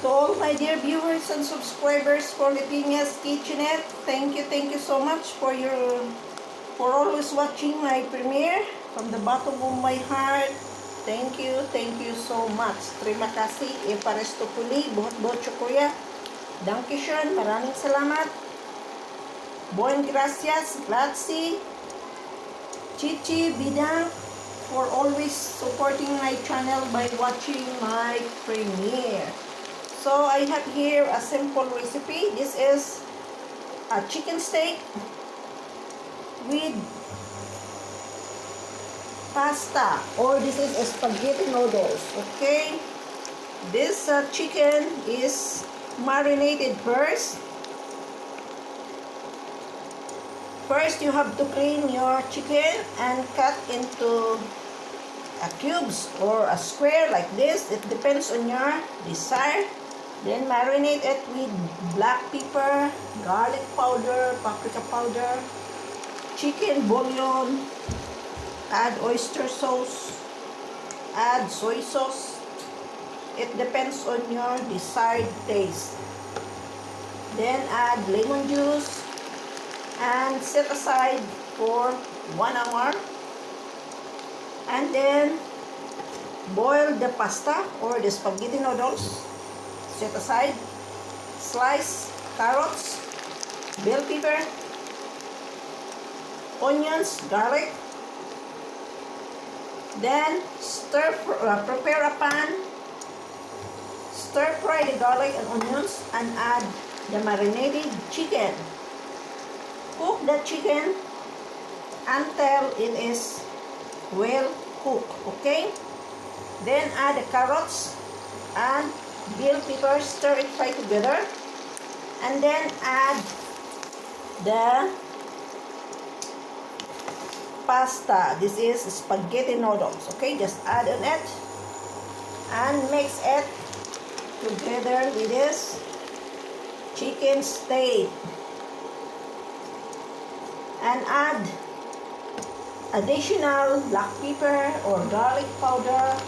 To all my dear viewers and subscribers for Leytenia'Skitchenette, thank you so much for always watching my premiere from the bottom of my heart. Thank you so much. Terima kasih, paresto puli, buhat-buhat syukurya. Dankeschön, maraming salamat. Buen gracias, grazie, chichi, bidang, for always supporting my channel by watching my premiere. So I have here a simple recipe. This is a chicken steak with pasta, or this is a spaghetti noodles. Okay, this chicken is marinated first. First, you have to clean your chicken and cut into cubes or a square like this. It depends on your desire. Then marinate it with black pepper, garlic powder, paprika powder, chicken bouillon, add oyster sauce, add soy sauce. It depends on your desired taste. Then add lemon juice and set aside for 1 hour. And then boil the pasta or the spaghetti noodles. Set aside. Slice carrots, bell pepper, onions, garlic. Then prepare a pan. Stir fry the garlic and onions and add the marinated chicken. Cook the chicken until it is well cooked. Okay? Then add the carrots and bell pepper, stir it, fry together, and then add the pasta. This is spaghetti noodles. Okay, just add on it and mix it together with this chicken steak, and add additional black pepper or garlic powder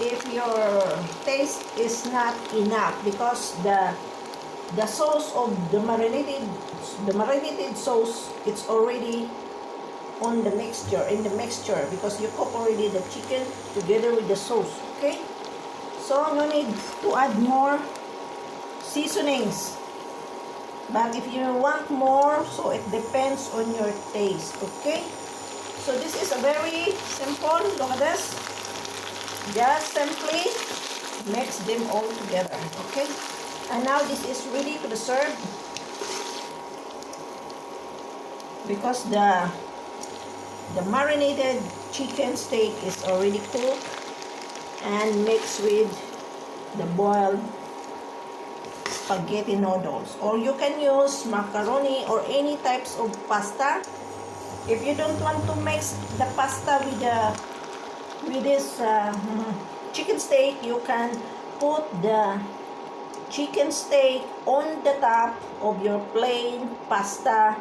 if your taste is not enough, because the sauce of the marinated sauce, it's already on the mixture, because you cook already the chicken together with the sauce. Okay, so no need to add more seasonings, but if you want more, so it depends on your taste. Okay, so this is a very simple. Look at this. Just simply mix them all together. Okay, and now this is ready to be served, because the marinated chicken steak is already cooked and mixed with the boiled spaghetti noodles, or you can use macaroni or any types of pasta. If you don't want to mix the pasta with this chicken steak, you can put the chicken steak on the top of your plain pasta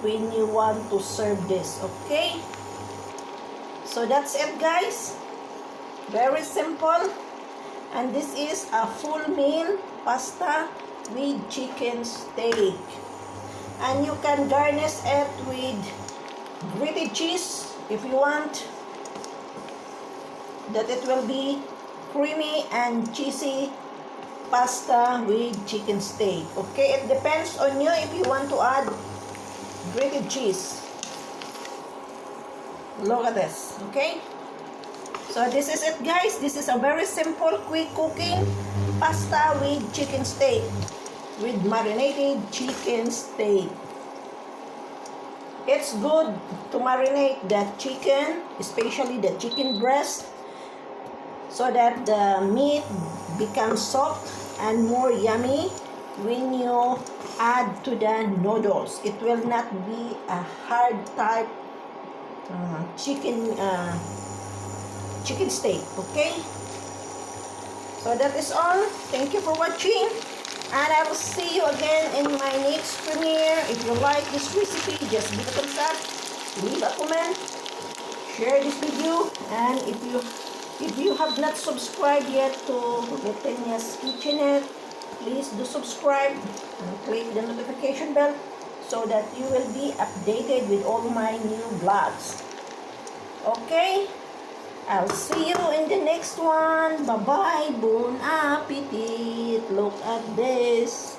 when you want to serve this. Okay, so that's it, guys. Very simple, and this is a full meal pasta with chicken steak, and you can garnish it with grated cheese if you want, that it will be creamy and cheesy pasta with chicken steak. Okay, it depends on you if you want to add grated cheese. Look at this. Okay, so this is it, guys. This is a very simple, quick cooking pasta with chicken steak, with marinated chicken steak. It's good to marinate the chicken, especially the chicken breast, so that the meat becomes soft and more yummy when you add to the noodles. It will not be a hard type chicken steak. Okay, so that is all. Thank you for watching, and I will see you again in my next premiere. If you like this recipe, just give a thumbs up, leave a comment, share this video, and if you have not subscribed yet to Leytenia'Skitchenette, please do subscribe and click the notification bell so that you will be updated with all my new vlogs. Okay? I'll see you in the next one. Bye-bye. Bon appetit. Look at this.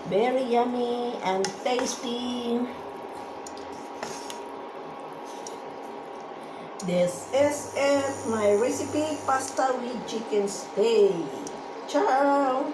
Very yummy and tasty. This is it. My recipe, pasta with chicken steak. Ciao.